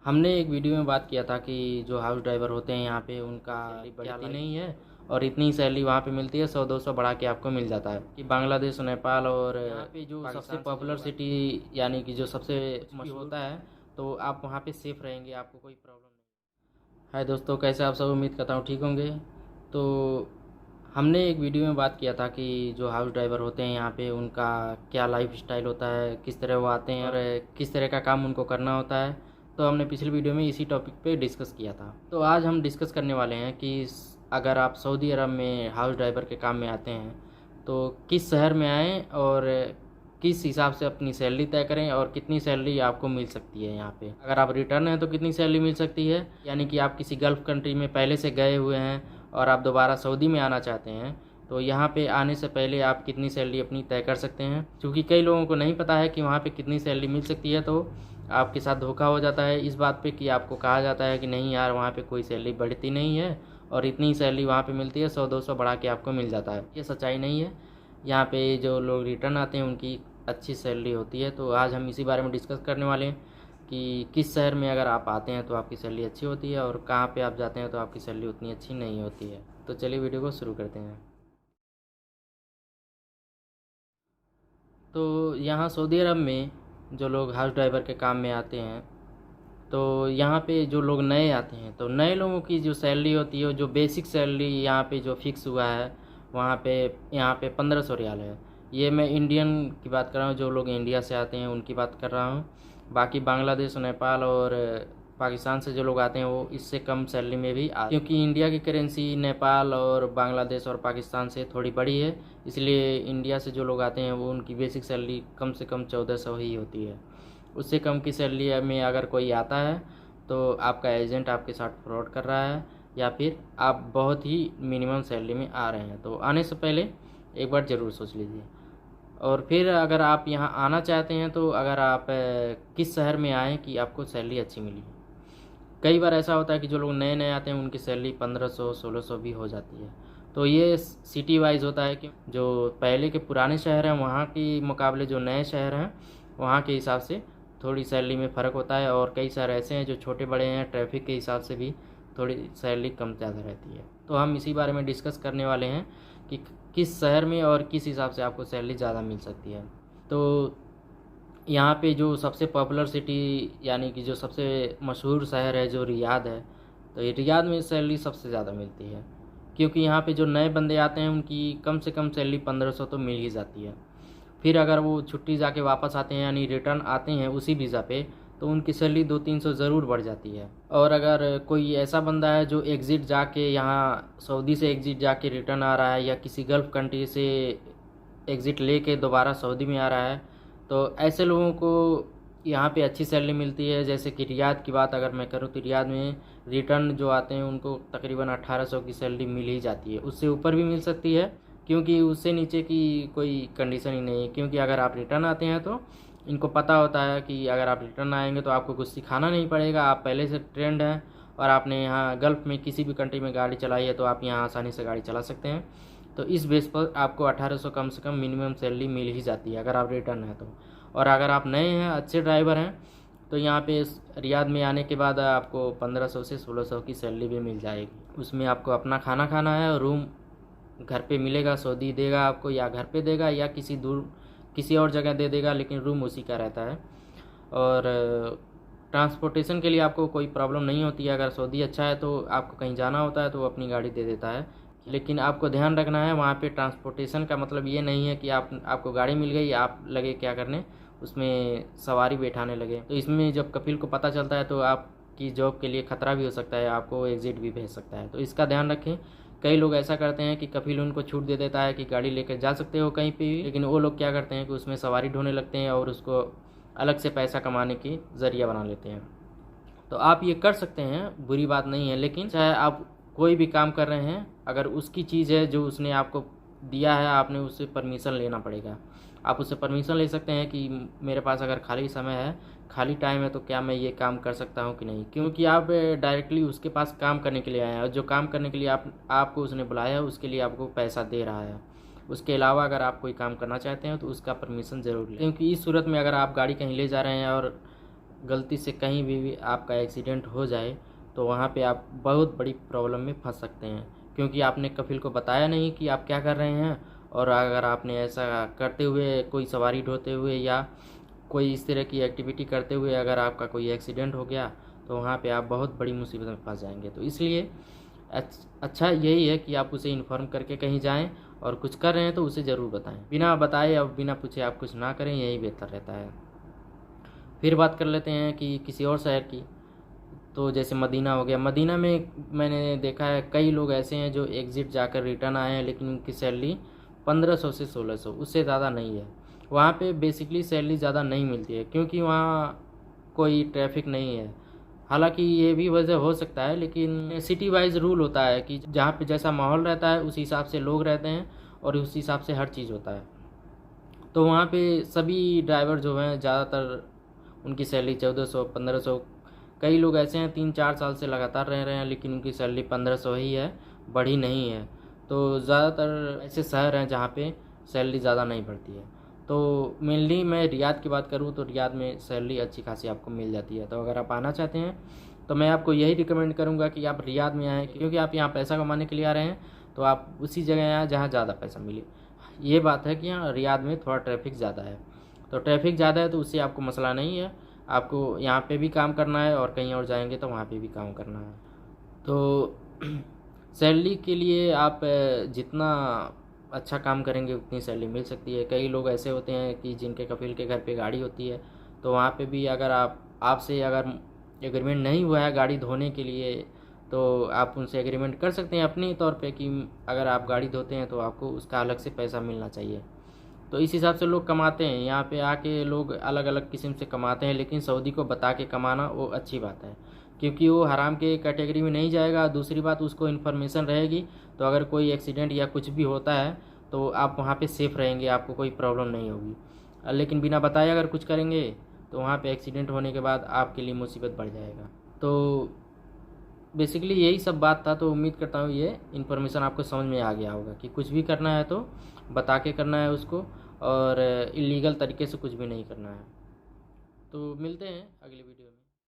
हमने एक वीडियो में बात किया था कि जो हाउस ड्राइवर होते हैं यहाँ पे उनका बढ़ती नहीं है और इतनी सैलरी वहाँ पे मिलती है, 100-200 बढ़ा के आपको मिल जाता है। कि बांग्लादेश, नेपाल और यहाँ पे जो सबसे पॉपुलर सिटी यानी कि जो सबसे मशहूर होता है, तो आप वहाँ पे सेफ रहेंगे, आपको कोई प्रॉब्लम नहीं। हाय दोस्तों, कैसे आप सब? उम्मीद करता हूँ ठीक होंगे। तो हमने एक वीडियो में बात किया था कि जो हाउस ड्राइवर होते हैं यहाँ पे उनका क्या लाइफ स्टाइल होता है, किस तरह वो आते हैं और किस तरह का काम उनको करना होता है। तो हमने पिछली वीडियो में इसी टॉपिक पे डिस्कस किया था। तो आज हम डिस्कस करने वाले हैं कि अगर आप सऊदी अरब में हाउस ड्राइवर के काम में आते हैं तो किस शहर में आएँ और किस हिसाब से अपनी सैलरी तय करें और कितनी सैलरी आपको मिल सकती है यहाँ पे। अगर आप रिटर्न हैं तो कितनी सैलरी मिल सकती है, यानी कि आप किसी गल्फ़ कंट्री में पहले से गए हुए हैं और आप दोबारा सऊदी में आना चाहते हैं, तो यहाँ पे आने से पहले आप कितनी सैलरी अपनी तय कर सकते हैं। क्योंकि कई लोगों को नहीं पता है कि वहाँ पे कितनी सैलरी मिल सकती है, तो आपके साथ धोखा हो जाता है इस बात पे कि आपको कहा जाता है कि नहीं यार, वहाँ पे कोई सैलरी बढ़ती नहीं है और इतनी सैलरी वहाँ पे मिलती है, 100-200 बढ़ा के आपको मिल जाता है। ये सच्चाई नहीं है। यहाँ पे जो लोग रिटर्न आते हैं उनकी अच्छी सैलरी होती है। तो आज हम इसी बारे में डिस्कस करने वाले हैं कि किस शहर में अगर आप आते हैं तो आपकी सैलरी अच्छी होती है और कहाँ पे आप जाते हैं तो आपकी सैलरी उतनी अच्छी नहीं होती है। तो चलिए वीडियो को शुरू करते हैं। तो यहाँ सऊदी अरब में जो लोग हाउस ड्राइवर के काम में आते हैं, तो यहाँ पे जो लोग नए आते हैं तो नए लोगों की जो सैलरी होती है, जो बेसिक सैलरी यहाँ पे जो फिक्स हुआ है, वहाँ पे यहाँ पे 1500 रियाल है। ये मैं इंडियन की बात कर रहा हूँ, जो लोग इंडिया से आते हैं उनकी बात कर रहा हूँ। बाकी बांग्लादेश, नेपाल और पाकिस्तान से जो लोग आते हैं वो इससे कम सैलरी में भी क्योंकि इंडिया की करेंसी नेपाल और बांग्लादेश और पाकिस्तान से थोड़ी बड़ी है, इसलिए इंडिया से जो लोग आते हैं वो उनकी बेसिक सैलरी कम से कम 1400 ही होती है। उससे कम की सैलरी में अगर कोई आता है तो आपका एजेंट आपके साथ फ्रॉड कर रहा है या फिर आप बहुत ही मिनिमम सैलरी में आ रहे हैं। तो आने से पहले एक बार ज़रूर सोच लीजिए। और फिर अगर आप यहाँ आना चाहते हैं तो अगर आप किस शहर में आएँ कि आपको सैलरी अच्छी मिली। कई बार ऐसा होता है कि जो लोग नए नए आते हैं उनकी सैलरी 1500-1600 भी हो जाती है। तो ये सिटी वाइज होता है कि जो पहले के पुराने शहर हैं वहाँ के मुकाबले जो नए शहर हैं वहाँ के हिसाब से थोड़ी सैलरी में फ़र्क होता है। और कई शहर ऐसे हैं जो छोटे बड़े हैं, ट्रैफिक के हिसाब से भी थोड़ी सैलरी कम ज़्यादा रहती है। तो हम इसी बारे में डिस्कस करने वाले हैं कि किस शहर में और किस हिसाब से आपको सैलरी ज़्यादा मिल सकती है। तो यहाँ पे जो सबसे पॉपुलर सिटी यानी कि जो सबसे मशहूर शहर है जो रियाद है, तो ये रियाद में सैलरी सबसे ज़्यादा मिलती है। क्योंकि यहाँ पे जो नए बंदे आते हैं उनकी कम से कम सैलरी 1500 तो मिल ही जाती है। फिर अगर वो छुट्टी जाके वापस आते हैं यानी रिटर्न आते हैं उसी वीज़ा पे, तो उनकी सैलरी 200-300 ज़रूर बढ़ जाती है। और अगर कोई ऐसा बंदा है जो एग्ज़िट जाके यहाँ सऊदी से एग्ज़िट जाके रिटर्न आ रहा है या किसी गल्फ़ कंट्री से एग्ज़िट लेके दोबारा सऊदी में आ रहा है, तो ऐसे लोगों को यहाँ पे अच्छी सैलरी मिलती है। जैसे कि रियाद की बात अगर मैं करूँ तो रियाद में रिटर्न जो आते हैं उनको तकरीबन 1800 की सैलरी मिल ही जाती है। उससे ऊपर भी मिल सकती है क्योंकि उससे नीचे की कोई कंडीशन ही नहीं है। क्योंकि अगर आप रिटर्न आते हैं तो इनको पता होता है कि अगर आप रिटर्न आएंगे तो आपको कुछ सिखाना नहीं पड़ेगा, आप पहले से ट्रेंड हैं और आपने यहाँ गल्फ़ में किसी भी कंट्री में गाड़ी चलाई है तो आप यहाँ आसानी से गाड़ी चला सकते हैं। तो इस बेस पर आपको 1800 कम से कम मिनिमम सैलरी मिल ही जाती है अगर आप रिटर्न हैं तो। और अगर आप नए हैं, अच्छे ड्राइवर हैं, तो यहाँ पे रियाद में आने के बाद आपको 1500 से 1600 की सैलरी भी मिल जाएगी। उसमें आपको अपना खाना खाना है और रूम घर पे मिलेगा, सऊदी देगा आपको, या घर पे देगा या किसी और जगह दे देगा, लेकिन रूम उसी का रहता है। और ट्रांसपोर्टेशन के लिए आपको कोई प्रॉब्लम नहीं होती है। अगर सऊदी अच्छा है तो आपको कहीं जाना होता है तो वो अपनी गाड़ी दे देता है। लेकिन आपको ध्यान रखना है, वहाँ पे ट्रांसपोर्टेशन का मतलब ये नहीं है कि आपको गाड़ी मिल गई, आप लगे क्या करने, उसमें सवारी बैठाने लगे। तो इसमें जब कफिल को पता चलता है तो आपकी जॉब के लिए ख़तरा भी हो सकता है, आपको एग्ज़िट भी भेज सकता है। तो इसका ध्यान रखें। कई लोग ऐसा करते हैं कि कफिल उनको छूट दे देता है कि गाड़ी लेकर जा सकते हो कहीं पे भी, लेकिन वो लोग क्या करते हैं कि उसमें सवारी ढूंढने लगते हैं और उसको अलग से पैसा कमाने की ज़रिया बना लेते हैं। तो आप ये कर सकते हैं, बुरी बात नहीं है। लेकिन चाहे आप कोई भी काम कर रहे हैं, अगर उसकी चीज़ है जो उसने आपको दिया है, आपने उससे परमिशन लेना पड़ेगा। आप उससे परमिशन ले सकते हैं कि मेरे पास अगर खाली समय है, खाली टाइम है, तो क्या मैं ये काम कर सकता हूँ कि नहीं। क्योंकि आप डायरेक्टली उसके पास काम करने के लिए आए हैं और जो काम करने के लिए आपको उसने बुलाया है उसके लिए आपको पैसा दे रहा है। उसके अलावा अगर आप कोई काम करना चाहते हैं तो उसका परमिशन ज़रूर लें। क्योंकि इस सूरत में अगर आप गाड़ी कहीं ले जा रहे हैं और गलती से कहीं भी आपका एक्सीडेंट हो जाए तो वहाँ पे आप बहुत बड़ी प्रॉब्लम में फंस सकते हैं, क्योंकि आपने कफिल को बताया नहीं कि आप क्या कर रहे हैं। और अगर आपने ऐसा करते हुए, कोई सवारी ढोते हुए या कोई इस तरह की एक्टिविटी करते हुए अगर आपका कोई एक्सीडेंट हो गया तो वहाँ पे आप बहुत बड़ी मुसीबत में फंस जाएंगे। तो इसलिए अच्छा यही है कि आप उसे इन्फॉर्म करके कहीं जाएं, और कुछ कर रहे हैं तो उसे ज़रूर बताएं। बिना बताए या बिना पूछे आप कुछ ना करें, यही बेहतर रहता है। फिर बात कर लेते हैं कि किसी और शहर की। तो जैसे मदीना हो गया। मदीना में मैंने देखा है कई लोग ऐसे हैं जो एग्ज़िट जाकर रिटर्न आए हैं, लेकिन उनकी सैलरी 1500 से 1600, उससे ज़्यादा नहीं है। वहाँ पे बेसिकली सैलरी ज़्यादा नहीं मिलती है, क्योंकि वहाँ कोई ट्रैफिक नहीं है। हालांकि ये भी वजह हो सकता है, लेकिन सिटी वाइज रूल होता है कि जहाँ पे जैसा माहौल रहता है उस हिसाब से लोग रहते हैं और उस हिसाब से हर चीज़ होता है। तो वहाँ पे सभी ड्राइवर जो हैं ज़्यादातर उनकी सैलरी 1400 1500, कई लोग ऐसे हैं 3-4 साल से लगातार रह रहे हैं लेकिन उनकी सैलरी 1500 ही है, बढ़ी नहीं है। तो ज़्यादातर ऐसे शहर हैं जहाँ पे सैलरी ज़्यादा नहीं बढ़ती है। तो मेनली मैं रियाद की बात करूँ तो रियाद में सैलरी अच्छी खासी आपको मिल जाती है। तो अगर आप आना चाहते हैं तो मैं आपको यही रिकमेंड करूँगा कि आप रियाद में आएँ, क्योंकि आप यहाँ पैसा कमाने के लिए आ रहे हैं तो आप उसी जगह आएँ जहाँ ज़्यादा पैसा मिले। ये बात है कि यहाँ रियाद में थोड़ा ट्रैफिक ज़्यादा है, तो ट्रैफिक ज़्यादा है तो उससे आपको मसला नहीं है। आपको यहाँ पे भी काम करना है और कहीं और जाएंगे तो वहाँ पे भी काम करना है। तो सैलरी के लिए आप जितना अच्छा काम करेंगे उतनी सैलरी मिल सकती है। कई लोग ऐसे होते हैं कि जिनके कफिल के घर पे गाड़ी होती है, तो वहाँ पे भी अगर आपसे अगर एग्रीमेंट नहीं हुआ है गाड़ी धोने के लिए, तो आप उनसे एग्रीमेंट कर सकते हैं अपने तौर पे कि अगर आप गाड़ी धोते हैं तो आपको उसका अलग से पैसा मिलना चाहिए। तो इस हिसाब से लोग कमाते हैं। यहाँ पे आके लोग अलग अलग किस्म से कमाते हैं, लेकिन सऊदी को बता के कमाना वो अच्छी बात है, क्योंकि वो हराम के कैटेगरी में नहीं जाएगा। दूसरी बात, उसको इन्फॉर्मेशन रहेगी, तो अगर कोई एक्सीडेंट या कुछ भी होता है तो आप वहाँ पे सेफ़ रहेंगे, आपको कोई प्रॉब्लम नहीं होगी। लेकिन बिना बताए अगर कुछ करेंगे तो वहाँ पे एक्सीडेंट होने के बाद आपके लिए मुसीबत बढ़ जाएगा। तो बेसिकली यही सब बात था। तो उम्मीद करता हूँ ये इन्फॉर्मेशन आपको समझ में आ गया होगा कि कुछ भी करना है तो बता के करना है उसको, और इलीगल तरीके से कुछ भी नहीं करना है। तो मिलते हैं अगली वीडियो में।